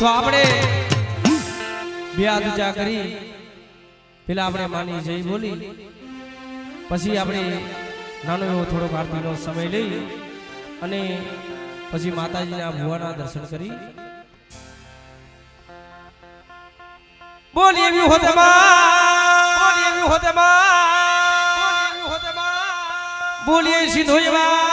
तो આપણે બે હાથ ઊંચા કરી પેલા આપણે માની જય બોલી પછી આપણે નાનો એવો થોડો આરતીનો સમય લઈ અને પછી માતાજીના ભુવાના દર્શન કરી બોલીએ બોલીએ સિંધોયવા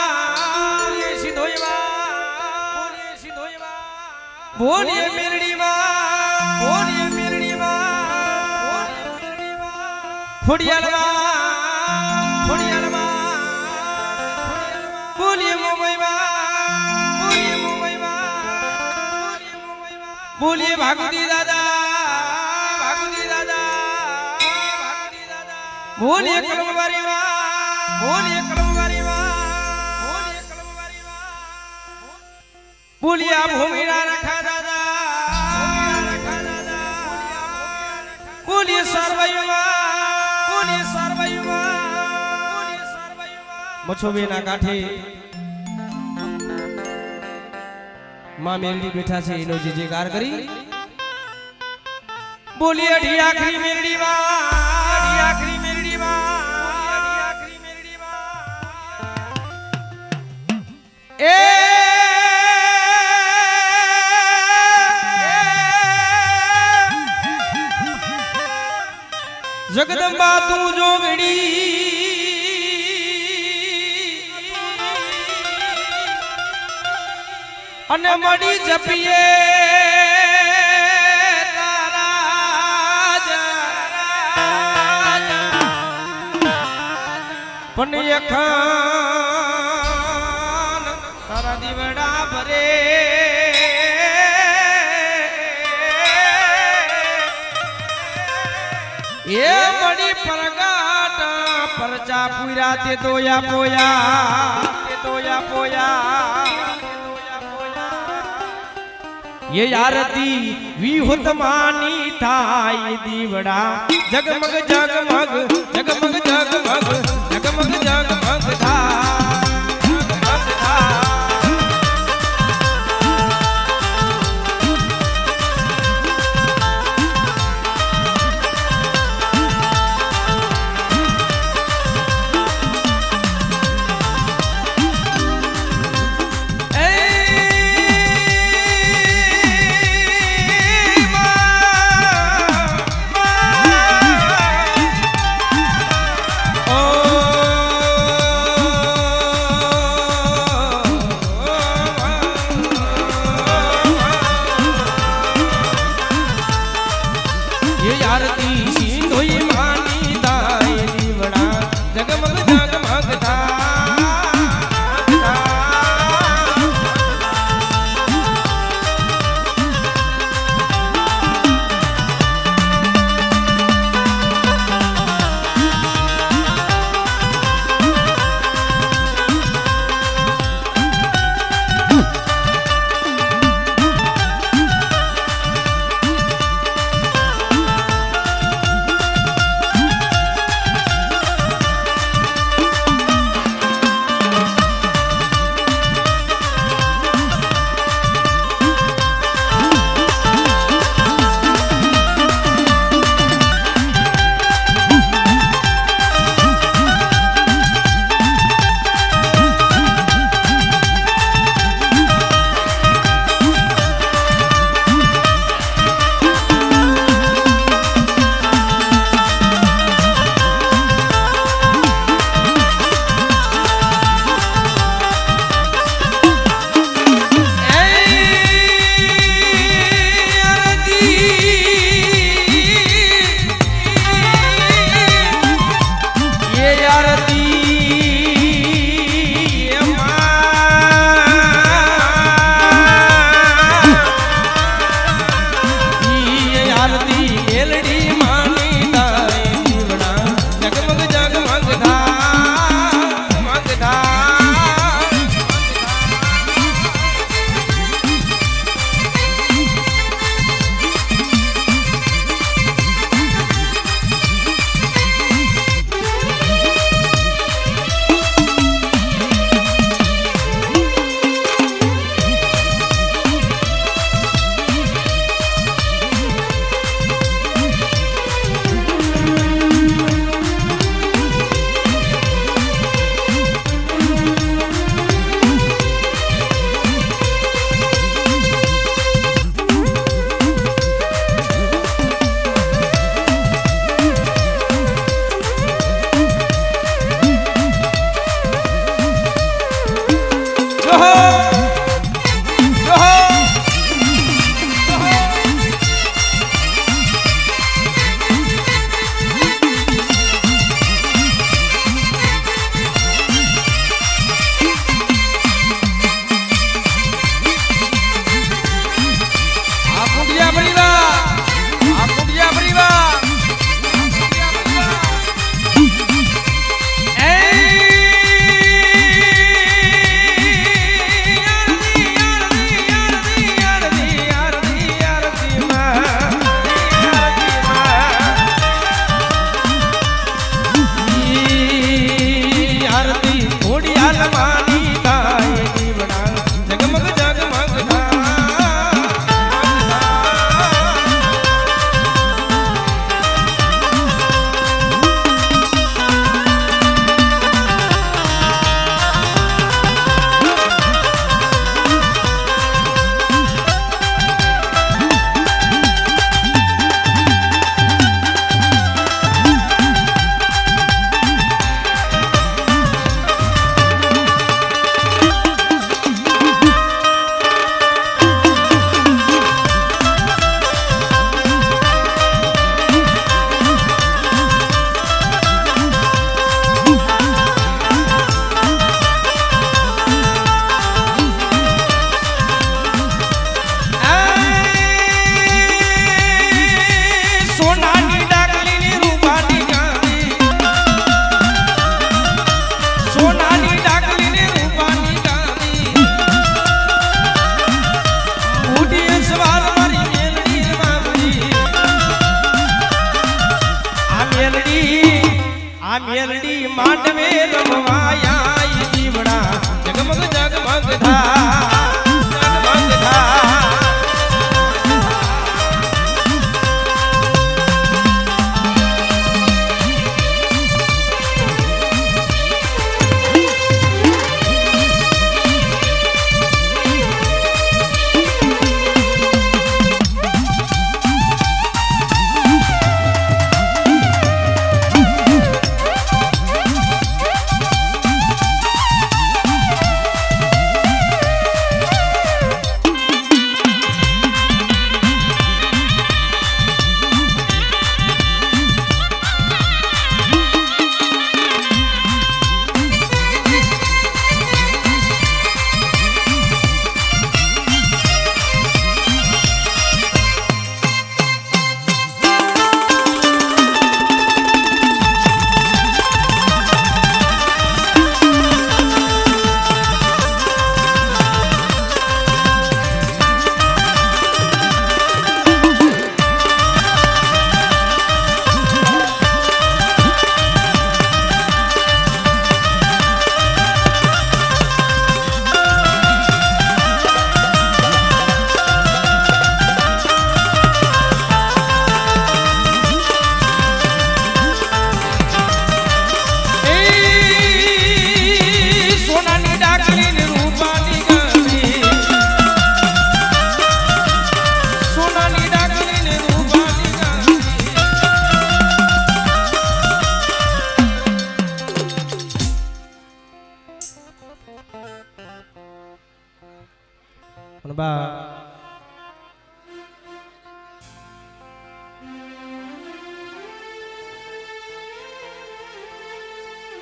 બોલીએ મેરડીમાં ખોડિયાલમાં બોલીએ મુંબઈમાં બોલીએ ભાગુદી દાદા બોલીએ કલમવારીમાં બોલીએ આ ભૂમિના રખા દાદા બોલીએ સરવૈયુમાં મછોબેના કાંઠે માં મેરડી બેઠા છે એનો જે કાર કરી બોલીએ અઢી આખરી મેરડીમાં એ જગદંબા તું જોગડી અને મડી જપીએ પણ એખાન તારા દીવડા ભરે એ મડી પરગાટ પરચા પુરા તે તોયા પોયા ये आरती विहुत मानी थाई दीवड़ा जगमग जगमग जगमग जगमग जगमग जगमग था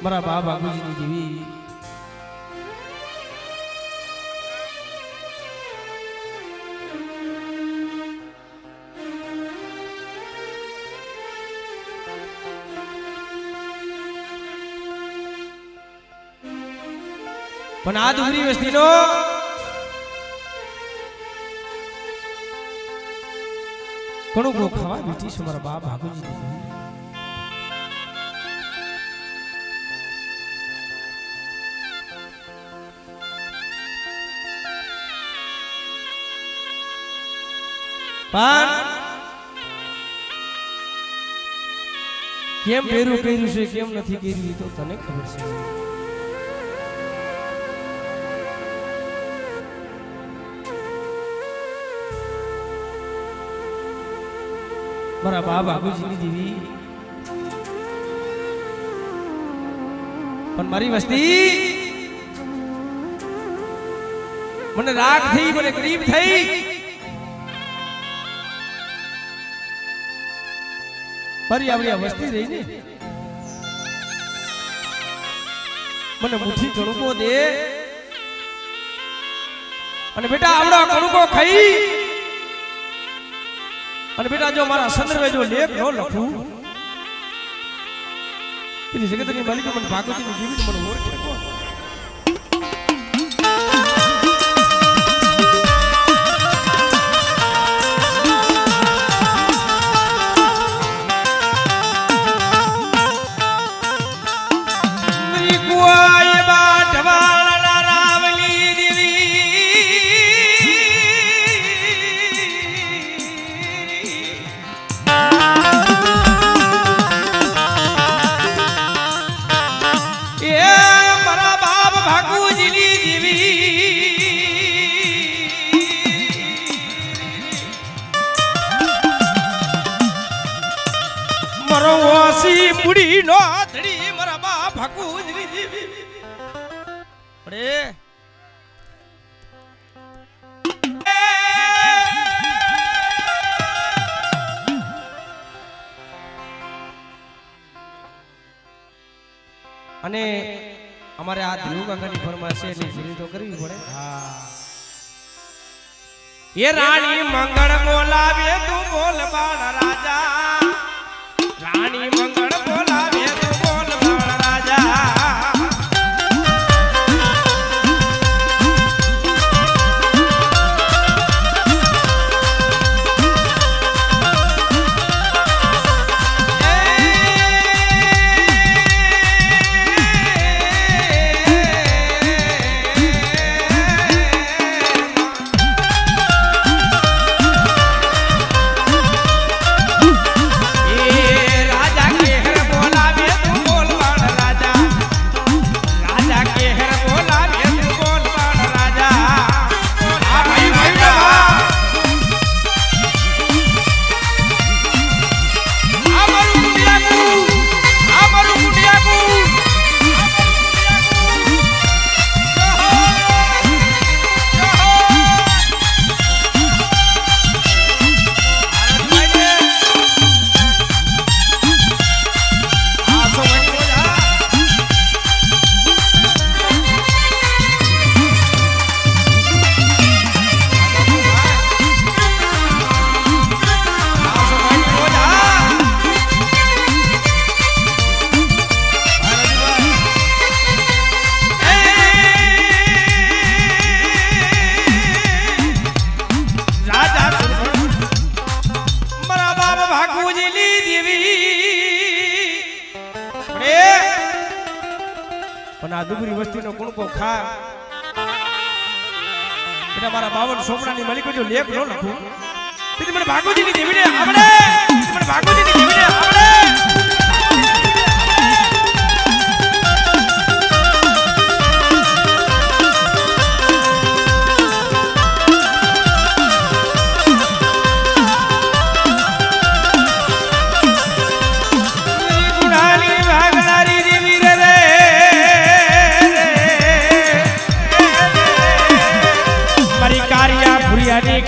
મારા બા બાપુજીની દેવી પણ આ ડુંગરી વસ્તીનો ઘણું ગો ખાવા બેઠી છે મારા બા બાપુજી પણ કેમ પેરું કર્યું છે કેમ નથી કર્યું તો તને ખબર છે મારા બા બાપુજીની દેવી પણ મારી વસ્તી મને રાગ થઈ મને ગરીબ થઈ મારી આવડી આ વસ્તી રહી ને મને મુઠ્ઠી કણુકો દે અને બેટા આવડો કણુકો ખાઈ અને બેટા જો મારા સંદર્ભે જો લેખ ન લખું એની જગતની માલિકો મને ભાગવતીની દેવી મને ઓળખે કોણ બુડી નો ધડી મારા બા ભાગુજી અરે અને અમારે આ ધીરુ કાકાની ફરમાઈશ છે એટલે પૂરી તો કરવી પડે હા એ રાણી મંગળ બોલાવે તું બોલ બાળ રાજા રાણી મંગળ બોલાવે તું બોલ બાળ રાજા આ ડુંગરી વસ્તીનો કુણકો ખા એટલે મારા 52 સોમનાની માલિકો જો લેખ ન લખું તેથી મને ભાગવતીની દેવીને આવડે મને ભાગવતીની દેવીને આવડે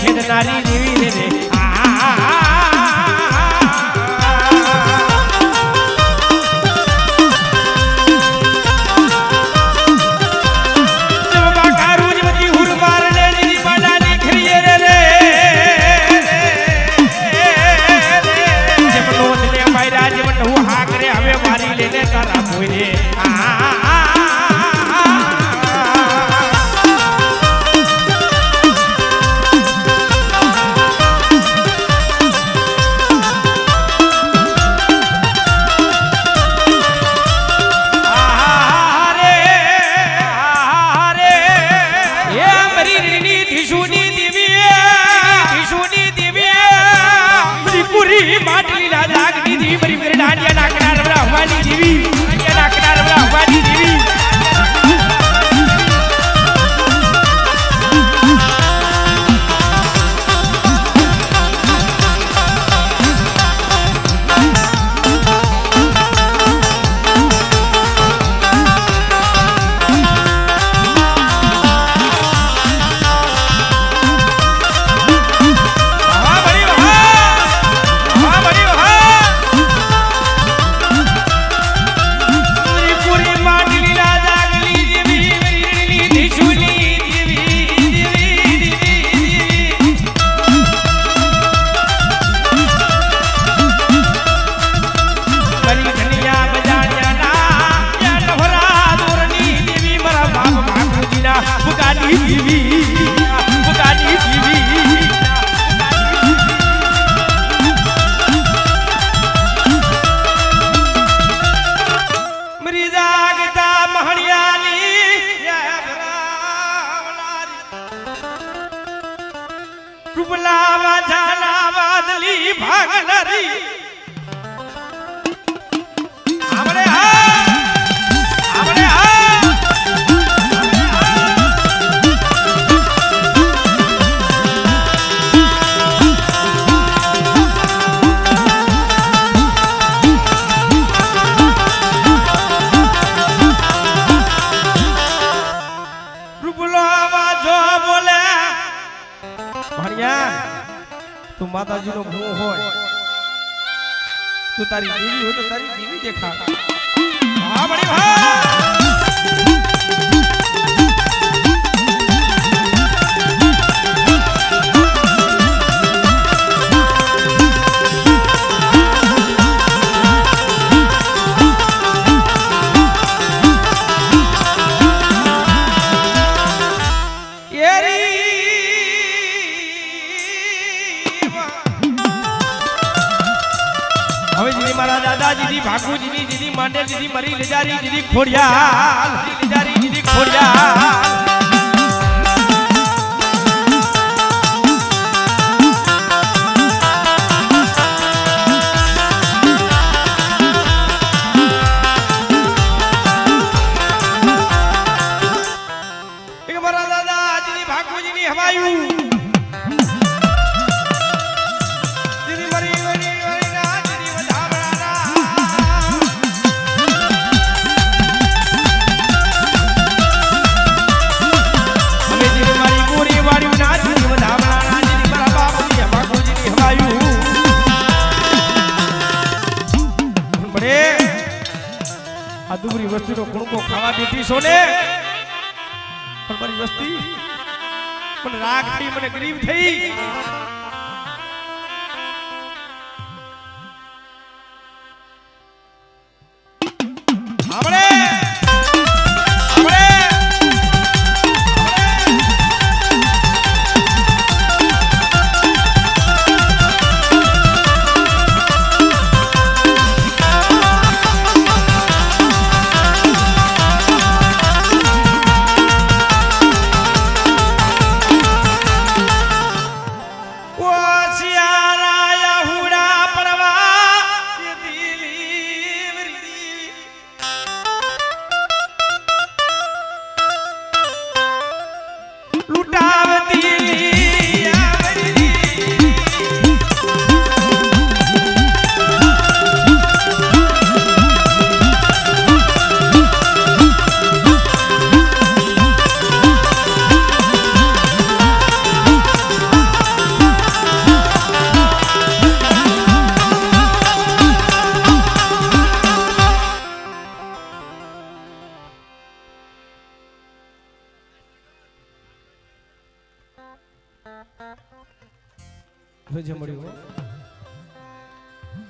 ખેડનારી દેવી રે તું માતાજી નો ગુણ હોય તું તારી દેવી હોય તો તારી દેવી દેખા હા બડી भागू जी दीदी मांडे दीदी मरी लिजारी दीदी खोड़ियाल लिजारी दीदी खोड़ियाल एक मरा दादा दीदी भागू जी नी हवायू दूसरी वस्ती नो गुण को खावा बेटी सोने पर मारी वस्ती मन राग थी मन गरीब थी हमरे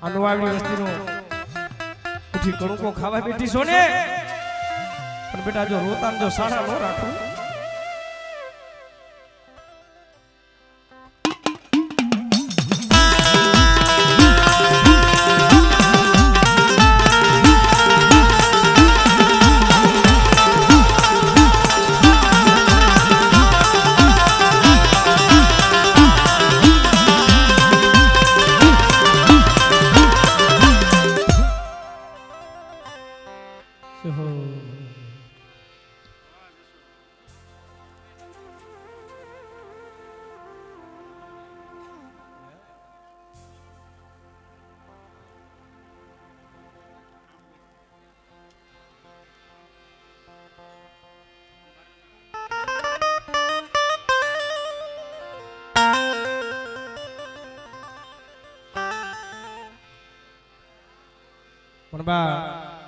અનુવાળી વસ્તીનો ઉઠી કણુકો ખાવા બેઠી છો ને પણ બેટા જો રોતા જો સાડા ન રાખું પણ બા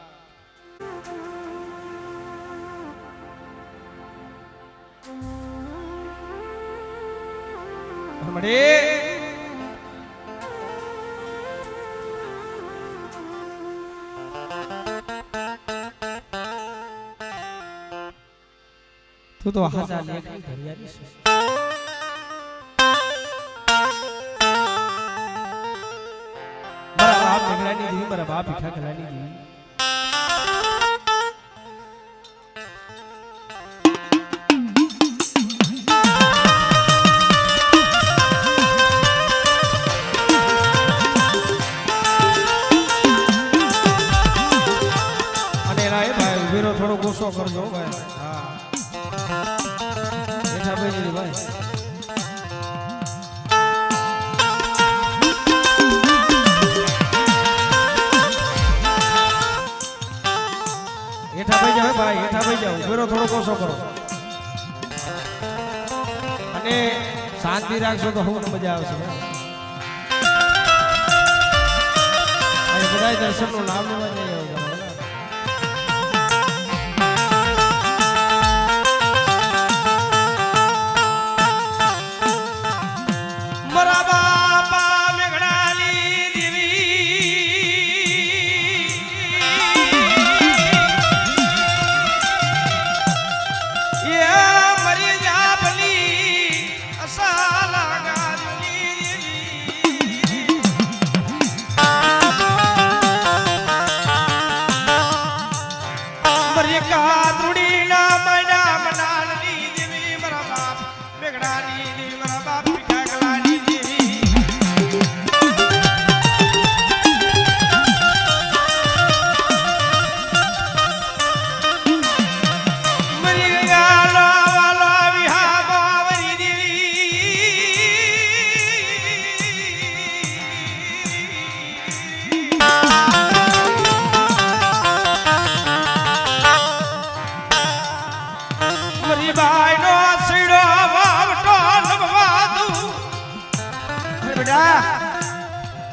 મળે તું તો હાજા લેખની ઘડિયાળી છે મારા બાપ મેઘડાની દેવી મારા બાપ ભીખા કલાની દેવી અને રાય ભાઈ વીરો થોડો ગુસ્સો કરજો ભાઈ હા એઠા ભાઈ ભાઈ હેઠા ભાઈ જાવ ભાઈ હેઠા ભાઈ જાવ ઘરો થોડો કોસો કરો અને શાંતિ રાખશો તો હું મજા આવશે અને બધા દર્શનનું નામ લેવા નહીં આવજો મારા બાપા મેઘડાની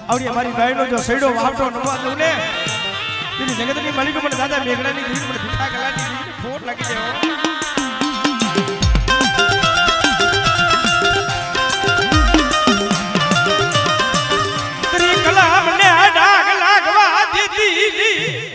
આવડી અમારી ગાયનો જો સૈડો વાવટો નવા દઉં ને તેની જગતની માલિકો મને દાદા મેઘડાની દેવી મને ભીખા કલાની દેવી ફોટ લાગી જાય તરી કલા મને ડાગ લાગવા દીધી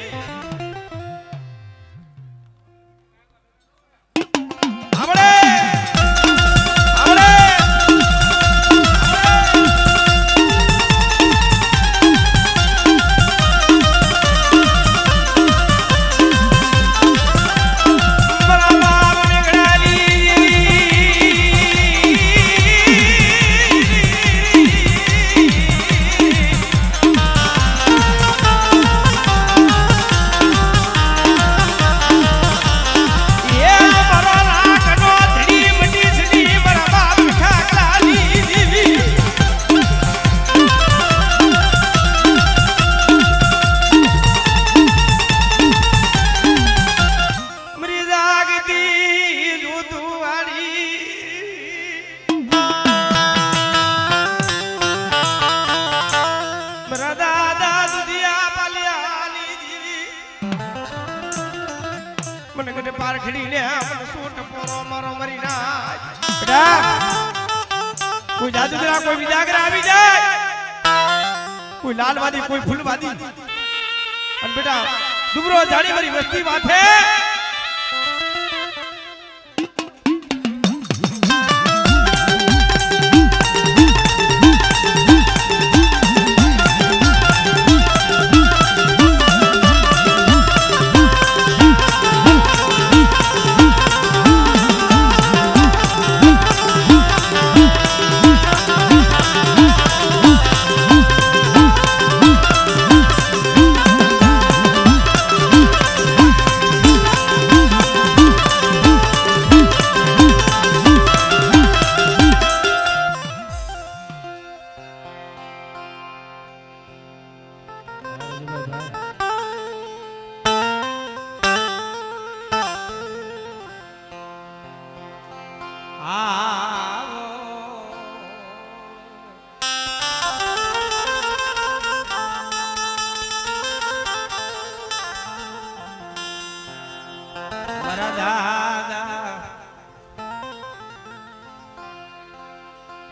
મને કદે પારખડી ને મને સૂટ પોરો મારો મરી ના બેટા કોઈ જાદુગરા કોઈ વિજાગરા આવી જાય કોઈ લાલવાદી કોઈ ફૂલવાદી અને બેટા દુબરો જાડી મારી વસ્તી માથે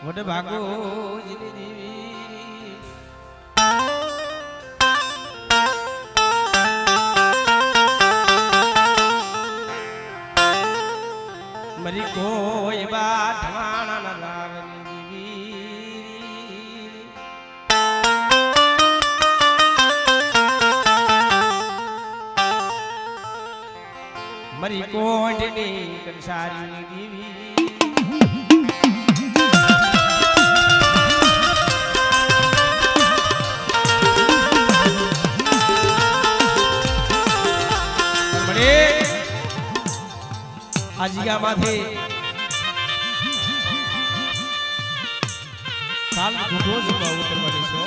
વડ ભાગો મરી કોઈ બા ઢવાણા ના લાવની મરી કોટની કંસારી દીવી આજીગામાંથી કાલ ઘૂંટો જુમા ઉતરવાની છો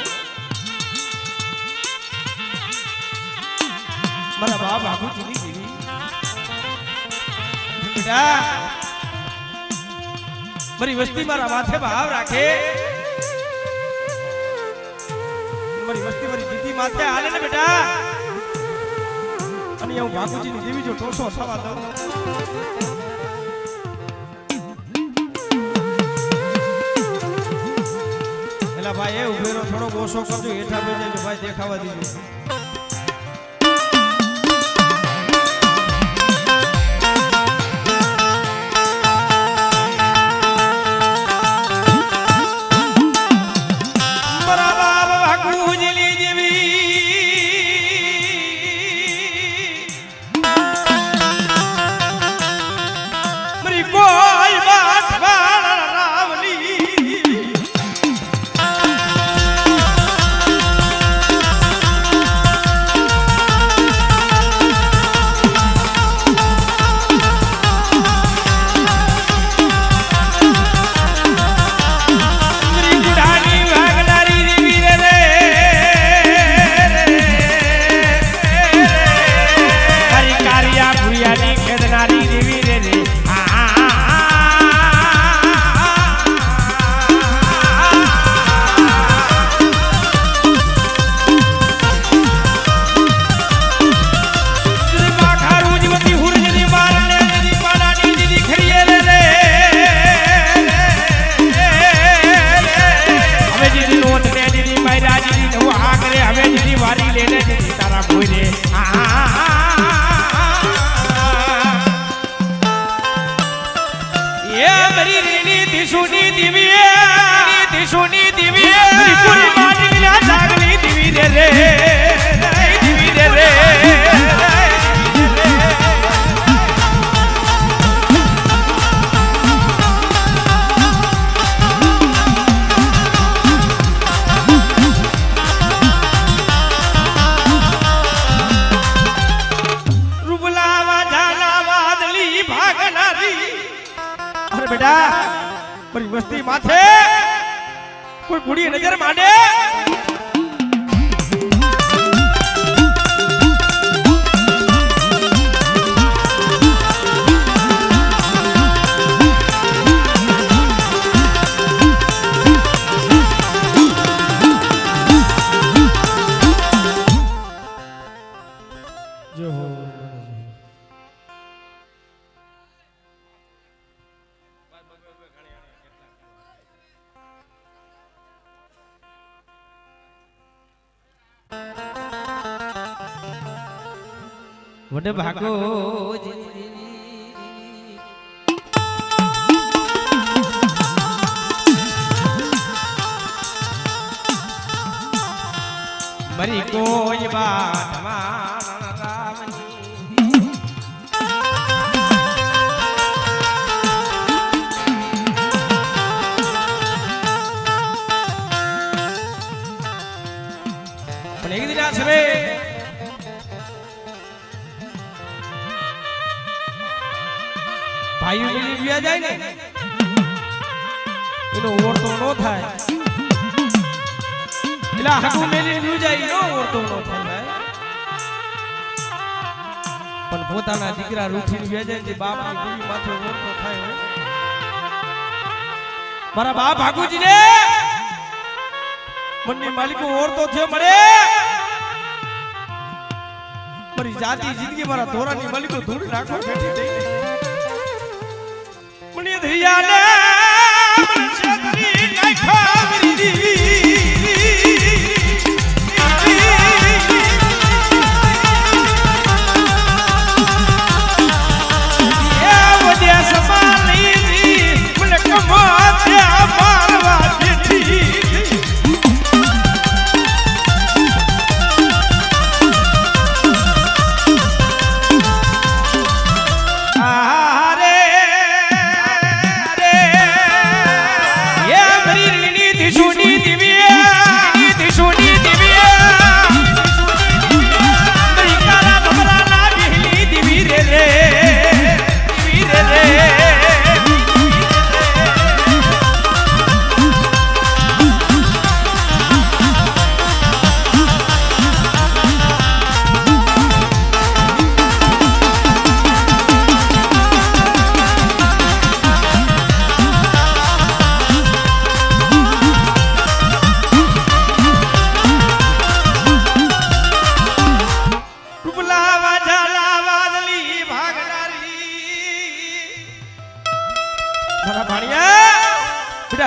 મારા બાપ આખું ચીની જીવી બેટા મારી વસ્તી મારા માથે ભાવ રાખે મારી વસ્તી મારી દીદી માથે હાલે ને બેટા અને હું ભાગુજીની દેવી જો ટોસો થવા દઉં ભાઈ એ ઉભેરો થોડો ઓછો કરજો હેઠા બેઠે તો ભાઈ દેખાવા દીધું બેટા મારી વસ્તી માથે કોઈ બુડી નજર માંડે જો વડે ભાગો મરી કોઈ બાટમાં પણ એક દિન છે ભાઈઓ મિલી વ્યા જાય ને એનો ઓરતો નો થાય એલા હકુ મેલી વ્યું જાય નો ઓરતો નો થાય પણ પોતાના દીકરા રૂઠીને વ્યા જાય જે બાપની બીવી માથે ઓરતો થાય મારા બાપ ભાગુજી ને મનની માલિકો ઓરતો થયો મળે મારી જાતિ જિંદગી મારા ધોરાની માલિકો ધૂળ નાખો બેઠી થઈ મને ધૈયાને મને છેતરી નાખા મેરી દીવી એ વજે સમાલી દી મને કમા છે મારવા બેઠી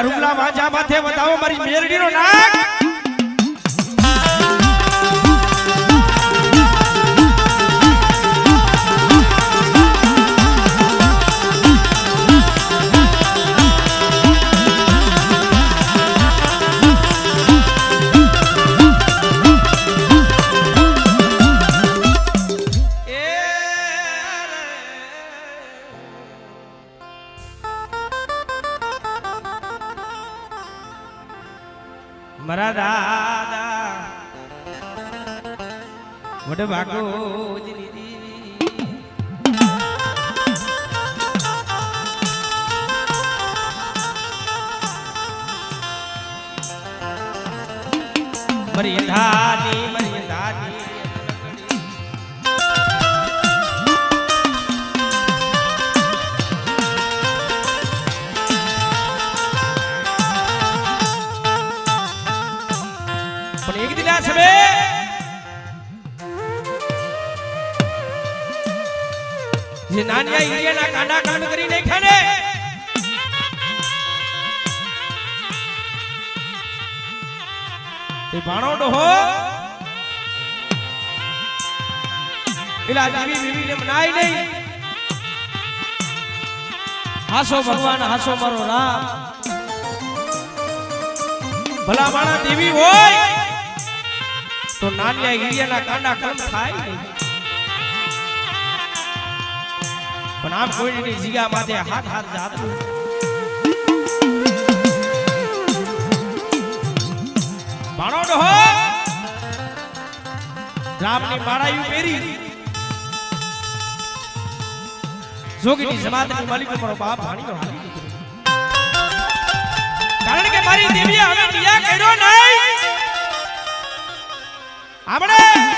રૂમલા વાજા માથે બતાવો મારી મેરડીનો નાક મારા દાદા વડે ભાગો મરી ધાની એક દિન છે જે નાનિયા ઈરિયાના કાંડા કાંડ કરી નાખ્યા ને તે ભાણો ડોહો એલા દેવી બીવીને મનાઈ નહીં હાસો ભગવાન હાસો મારો રામ ભલા માણા દેવી હોય તો નાનિયા ઈરિયાના કાંડા કમ થાય નહીં પણ આમ કોઈની જીગા માથે હાથ જાતું બાણો ડોહો રામની માળાયું પહેરી જોગીની જમાતની માલિકો મારો બાપ ભાણીઓ હાલી નીકળ્યો કારણ કે મારી દેવીએ હવે નિયા કર્યો નહીં આપણે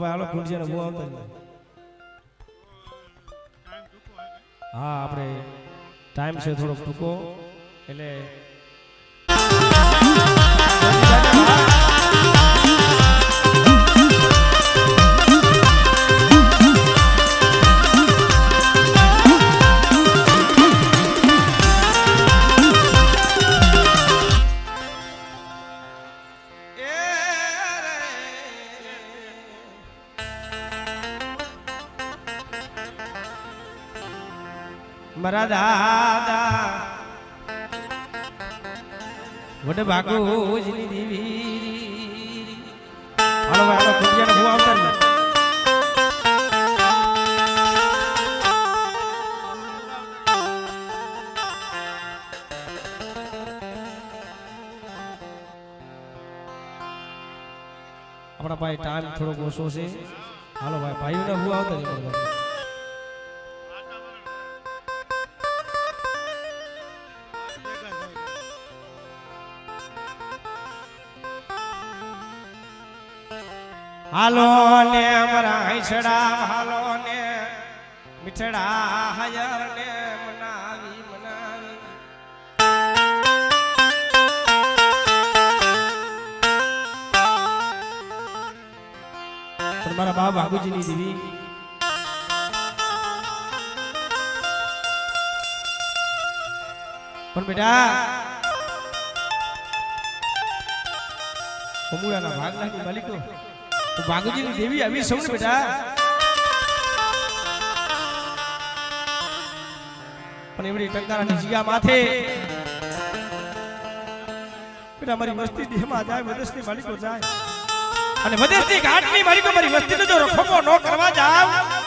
ભાઈ હાલો ખુરશીને બહુ આવતો હા આપણે ટાઈમ છે થોડોક ટૂંકો એટલે મારા દાદા વડ ભાગો જની દેવી હાલો ભાઈ હાલો ખુદિયાને બહુ આવતા ને આપણા ભાઈ ટાઈમ થોડોક ઓછો છે હાલો ભાઈ ભાઈઓને બહુ આવતા નહીં હાલો ને અમારા હૈસડા હાલો ને મીઠડા હયર ને મનાવી મનાવી પણ મારા બા બાબુજીની દેવી પણ બેટા કમુડાના ભાગલાની માલિકો તો બાગુજીની દેવી આવી સૌને બેટા પણ એવડી ટંકારાની જીયા માથે બેટા મારી વસ્તી દેહમાં જાય વદેશની માલિકો જાય અને વદેશની ઘાટની માલિકો મારી વસ્તીનો જો રખોપો ન કરવા જાવ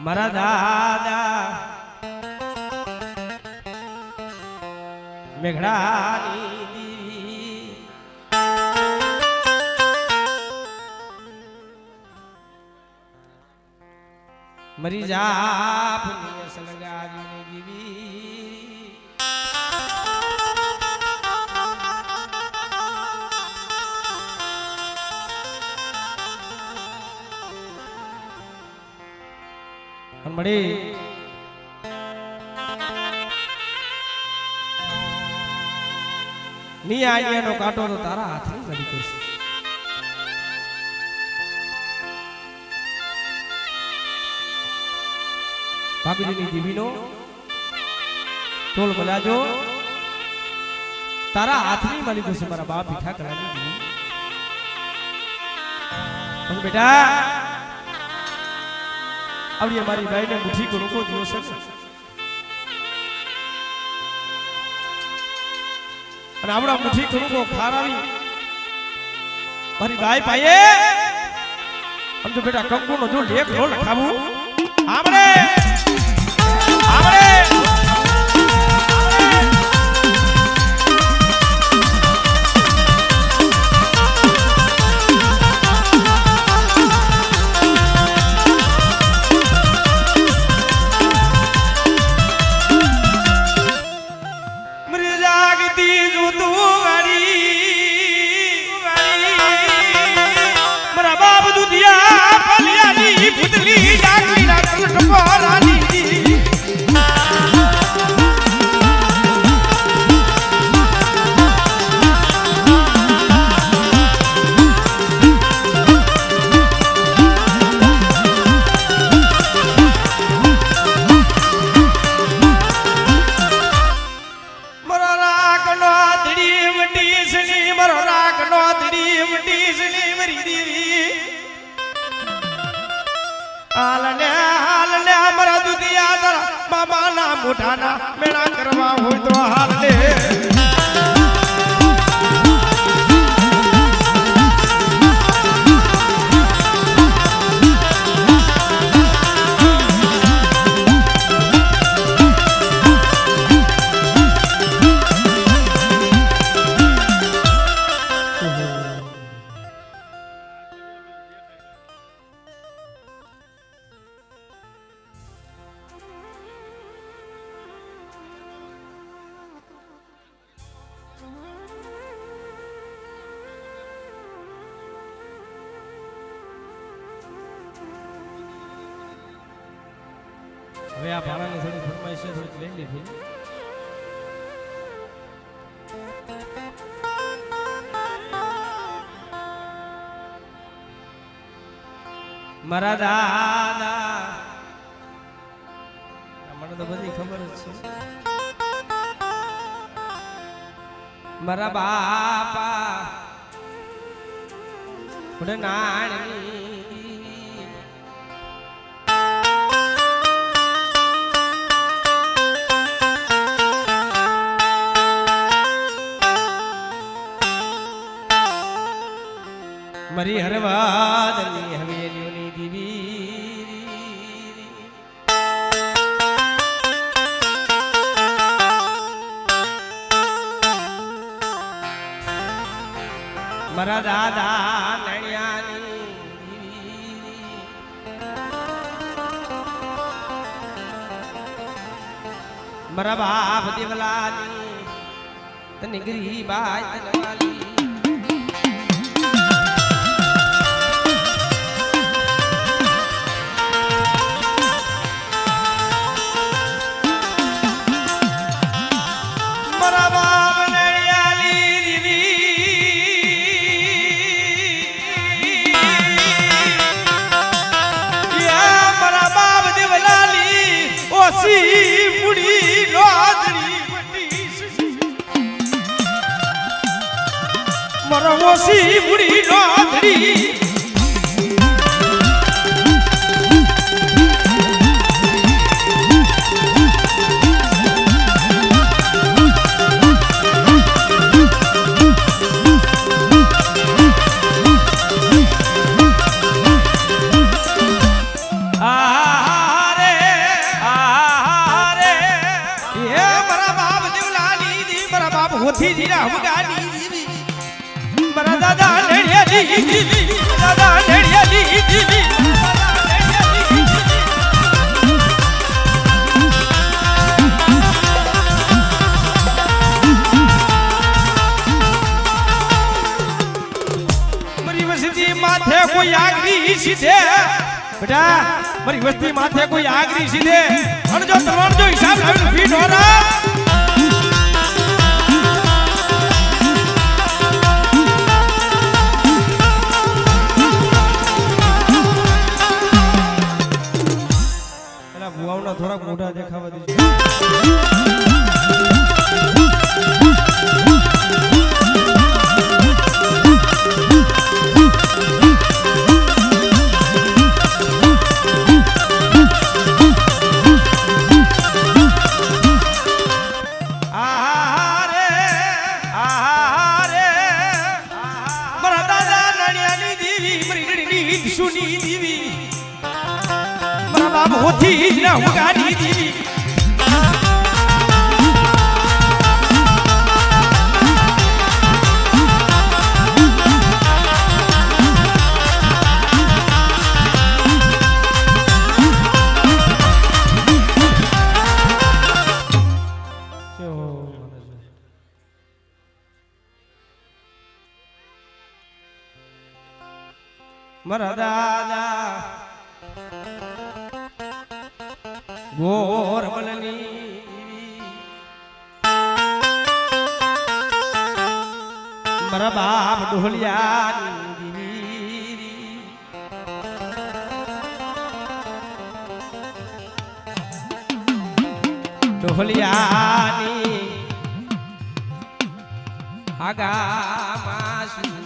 મારા દાદા મેઘડાની દેવી મરી જા પુણ્ય સલગાવીને દેવી મળી ની આઈયાનો કાંટો તો તારા હાથની મળી કરશે ભાગજીની દેવીનો ટોલ બલાજો તારા હાથની મળી કરશે મારા બાપ ભીખા કરાની દેવી પણ બેટા આવડી મારી ભાઈને મુઠ્ઠી કો રોકો દિયો છે અને આવડા મુઠ્ઠી કો રોકો ખારાવી મારી ભાઈ પાયે અમ તો બેટા કંકુ નો જો લેખ નો લખાવું આમરે આમરે આલને મામાના મોઢાના મેળા કરવા હોય તો હાલ લે હવે આ ભાડાની થોડી ફરમાઈશ છે થોડીક લઈ લીધી મારા દાદા મને તો બધી ખબર જ છે મારા બાપા નાની મરી હરવાદની હવેલીઓની દીવી મારા દાદા નણિયાની દીવી મારા બાપ દેવલાની તને ગરીબાઈ તનવાલી મરવોસી બુડી નોધડી હોથી જીરા હુગાની મારા દાદા નેડિયાલી દાદા નેડિયાલી મારી વસ્તી માથે કોઈ આગરી સીધે બેટા મારી વસ્તી માથે કોઈ આગરી સીધે અને જો ત્રણ જો હિસાબ લાવીને ફીટ હોરા થોડાક મોઢા દેખાવા દીધું મારા દાદા નાણિયાની દેવી મારી નડીની સુની દેવી મારા બાપ હોથી જ ના હુગાની દેવી મારા દાદા ગોરમલની મારા બાપ ઢોલિયાની ઢોલિયાની આગા માસી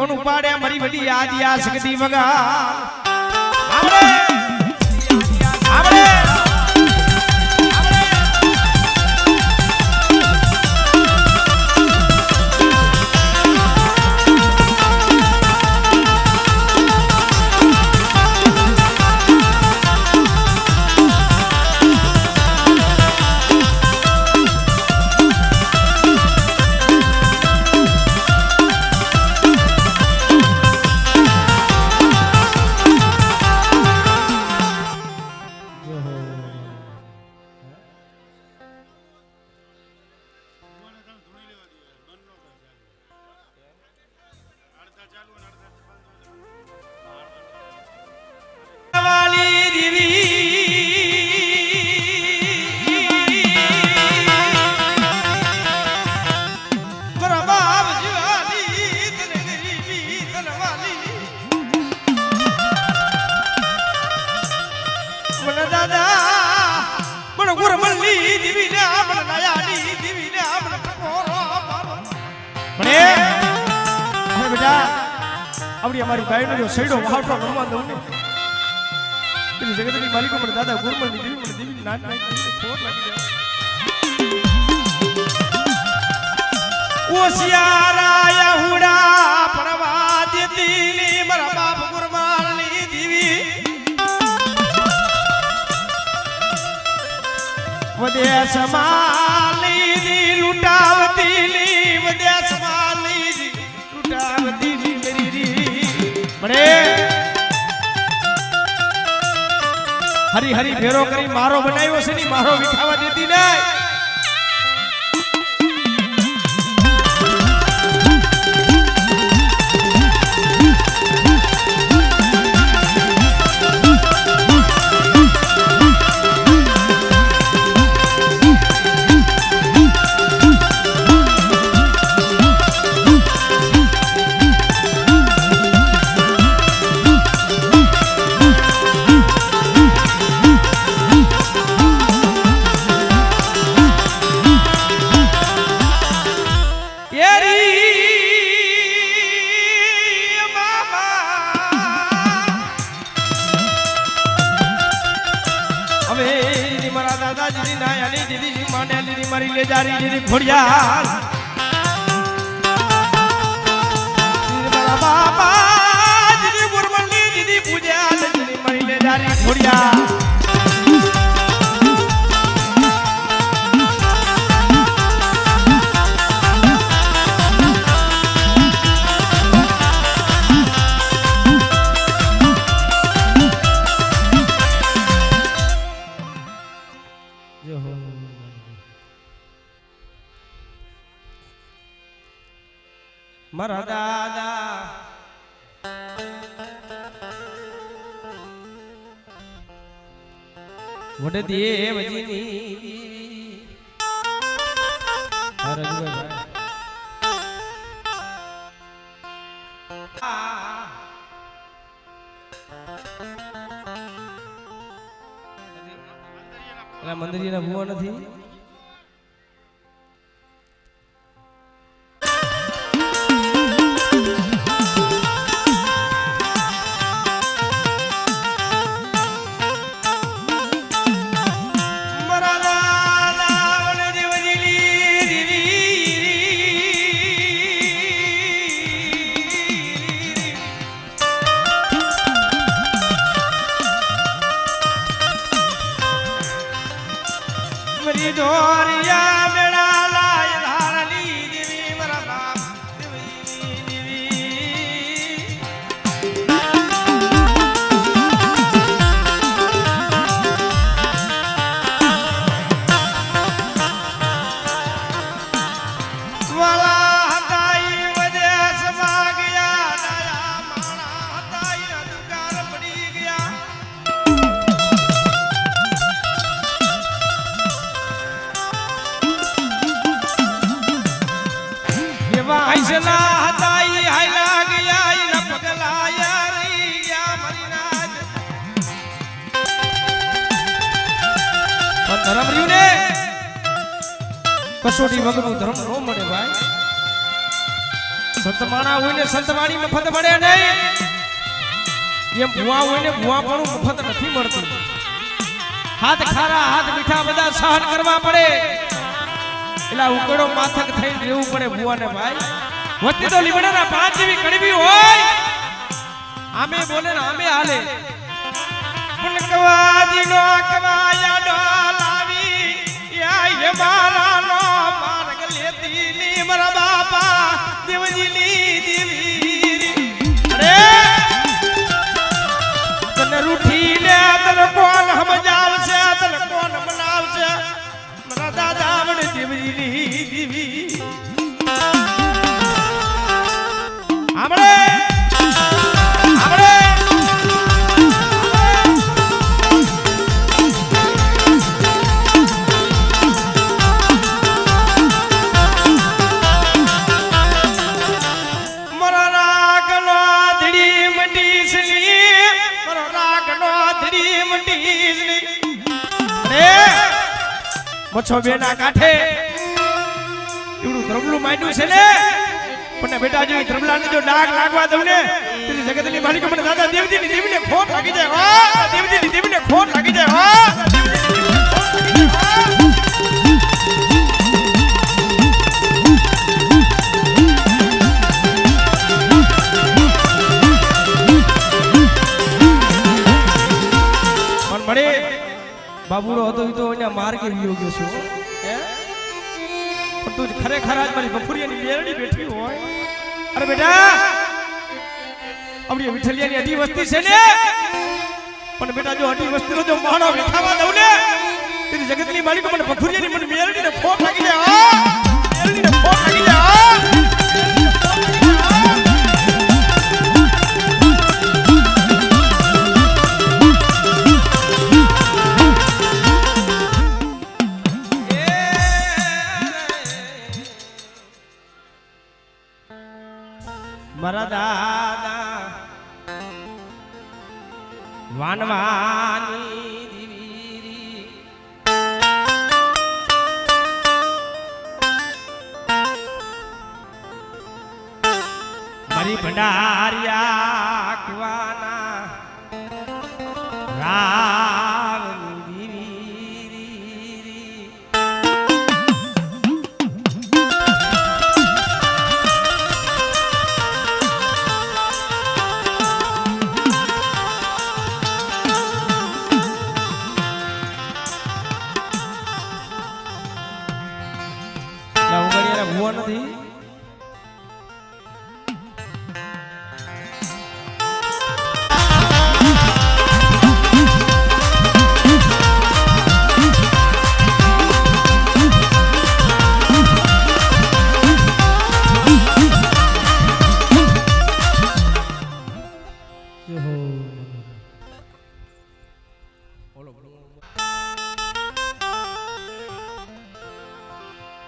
ફોન ઉપાડે મારી વડી આદિયા શક્તિ વગા આપણે આપણે हमारी गायनो जो सैडो वाटो नमवा दઉં ને તેની જગતની માલિકો મને દાદા ગુરમણની દેવી મને દેવી નાન નાન ફોર લાગી જાય ઓસિયારા યહુડા પરવા દેતી મારા બાપ ગુરમાળની દેવી વદેશ માલી દી લૂટાવતી વદેશ માલી દી લૂટાવતી बड़े हरी हरी फेरो करी मारो बनायो से नहीं मारो बिठावा देती नहीं मारी ले जा रही जी घोड़िया मेरा बाबा जी गुरमली जी पूजा जी मारी ले जा रही घोड़िया मारा दादा वडे देवजीनी મંદિર ના ભૂવા નથી दोरिया मेरा लाय धारली देवी मरा बाप देवी वाला हटाई वजह समा गया नया माना हटाई दुकान पड़ी गया ऐसना हटाई हाइला गया इन पगलाया रही गया मरीनाज पर धर्म रह्યું ને કસોટી વગરનું ધર્મ નો મળે ભાઈ સંતમાણા હોય ને સંતવાણી મફત મળે નહીં, એમ ભુવા હોય ને ભુવા પણ મફત નથી મળતું. હાથ ખારા હાથ મીઠા બધા સહન કરવા પડે, એટલે ઉકળો માથક થઈ રહેવું પડે ભુવાને ભાઈ. વસ્તી તો લીમડાના 5 જેવી કડવી હોય, આમે બોલે ને આમે હાલે. પુલકવાજીનો કવાયાડો લાવી યાય મારાનો માર્ગ લેતી ની મારા બાપા દેવજીની દેવી. અરે તને રૂઠી લે તને કોણ સમજાવશે, તને કોણ મનાવશે, મારા દાદા વડે દેવજીની દેવી. આપણે મચ્છો બેના કાંઠે એવડું ધ્રબલું માંડ્યું છે ને, પણ બેટા જો ધ્રબલાને જો ડાઘ લાગવા દઉં ને તેની જગતની માલિક મને દાદા દેવજીની દેવીને ખોટ લાગી જાય. હા દેવજીની દેવીને ખોટ લાગી જાય. હા પણ મળે બાબુડો હતો એ તો અહીંયા માર્ગે વિયો ગયો છું. પણ તું ખરેખર આજ મારી બફુરિયાની બેરડી બેઠી હોય. અરે બેટા આપણી વિઠલિયાની અઢી વસ્તી છે ને, પણ બેટા જો અઢી વસ્તીનો જો માણો વેઠાવા દઉં ને તેની જગતની માલિક મને બફુરિયાની મને બેરડીને ખોટ લાગી જાય. બેરડીને ખોટ લાગી જાય. મારા દાદા વાનવાની દીવી મારી ભંડારિયા કુવાના રાવની દીવી ભુવા નથી.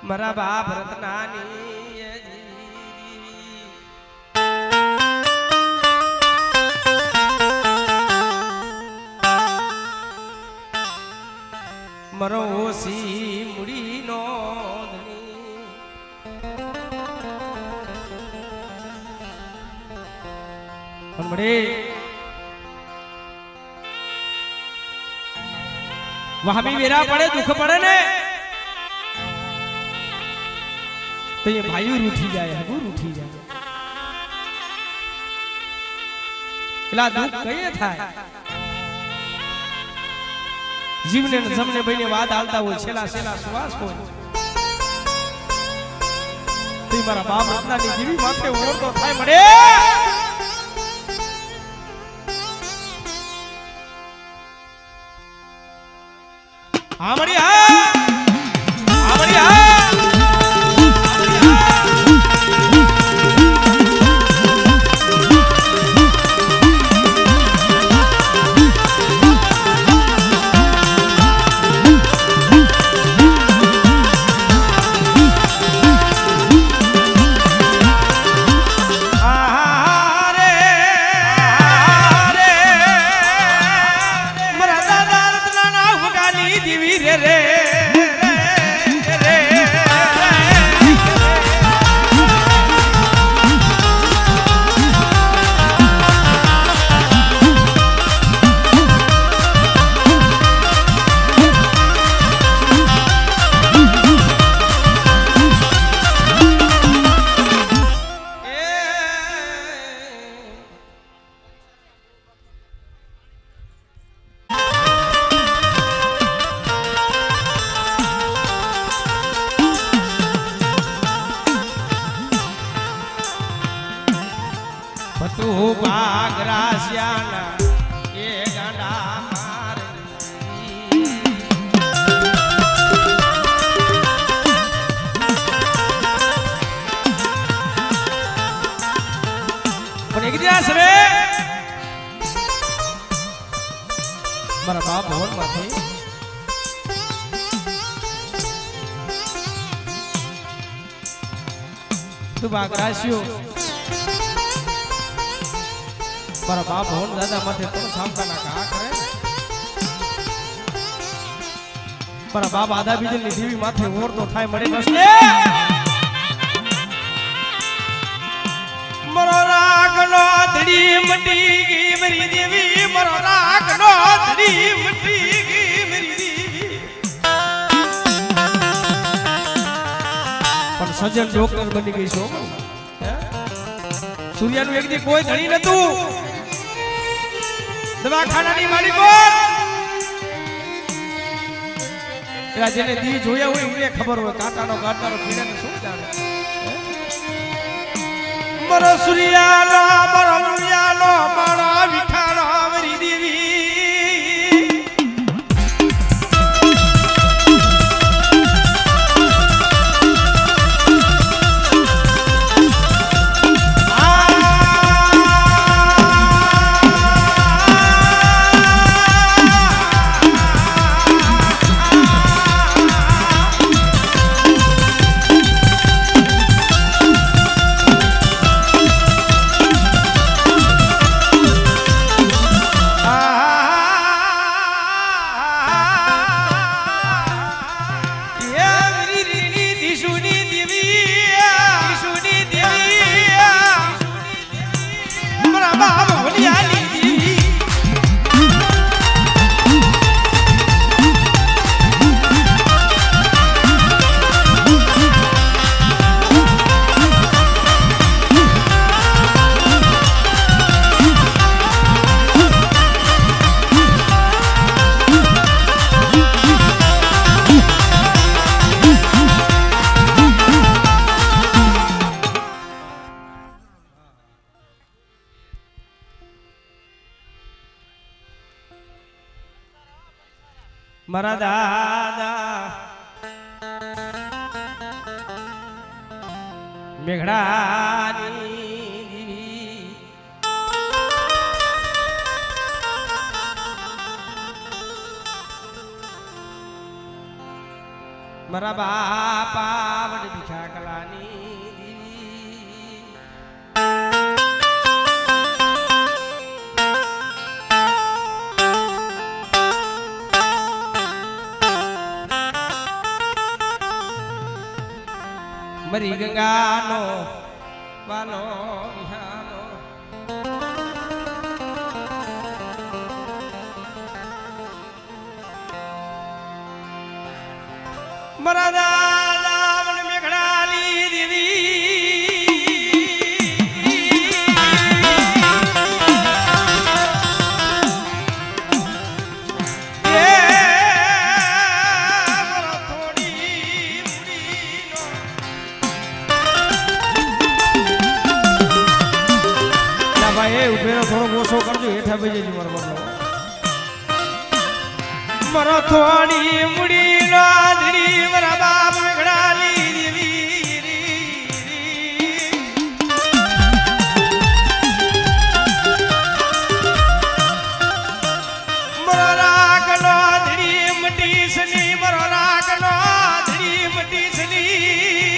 મારા બાપ રત્નાની મરો ઓસી મુડીનો મળે વહામી વેરા પડે દુઃખ પડે ને તો એ ભાઈઓ રૂઠી જાય, હગુ રૂઠી જાય. પેલા દુઃખ કઈ થાય જીવને જમને ભાઈને વાત હાલતા હોય, છેલ્લા છેલ્લા શ્વાસ હોય તો મારા બાપ રત્નાની જીવી માથે ઓળતો થાય. મળે હા મળી હા મળી હા રે ભાગ રાશ્યાના એ ગાંડા મારી પણ એક દિવસ રે મારા બાપ ભવન માંથી તું ભાગ રાશ્યો મારા બાપ ભવન દાદા માથે પણ સામતાના ઘા કરે મારા બાપ આદા બીજલ ની દેવી માથે ઓર તો થાય મળે નસલે મરો રાગનો ધડી મટી ગઈ મારી દેવી મરો રાગનો ધડી મટી ગઈ મારી દેવી પણ સજન ડોક્ટર બની ગઈ છો સૂર્યાનું એક દી કોઈ ધણી નતું દવાખાનાની માલિકો એલા જેને દી જોયા હોય એને ખબર હોય કાંટાનો કાંટાનો કીડાને શું જાણે મરો સૂર્યાનો મરો સૂર્યાનો મારો વિઠાળો વરી દેવી મારા દાદા મેઘડાની મારા બાપા વડ ભીખા કલાની મરી ગંગાનો વાલો વિહાનો મારા દાદા વન મેઘડાની દેવી થોડો ઓછો કરજો હેઠા બેસી જજો મારો થોડી મુડી નાદરી મારા બાપ મેઘડાની દેવી મારો રાગનો ધડી મટી સની મારો રાગનો ધડી મટી સની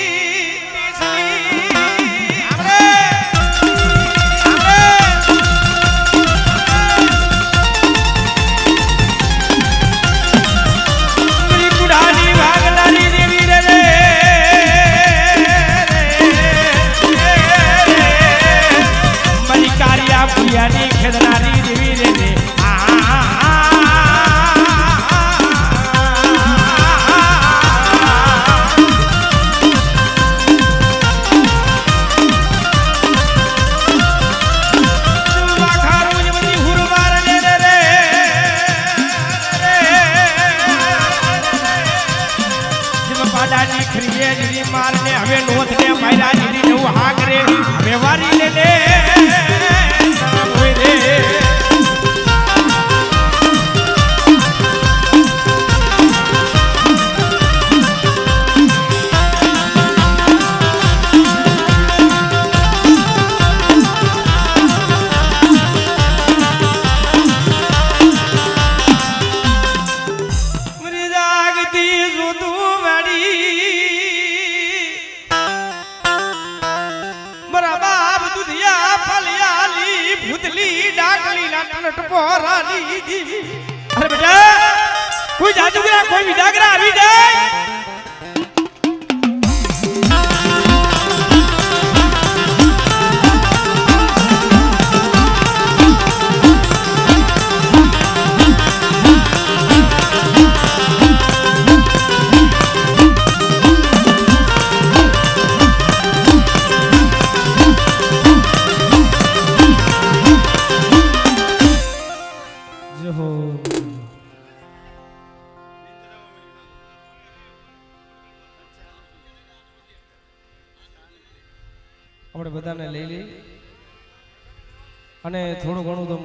ખેદનારી દેવી રે મારને હવે નોંધ ને માયરા દીદી નું હાક રે વ્યવહારી લે લે ડાકલી લાટલટ પોરાની દી અરે બેટા કોઈ જાદુગરા કોઈ વિદાગરા આવી જાય આપણે બધાને લઈ લઈ અને થોડું ઘણું તો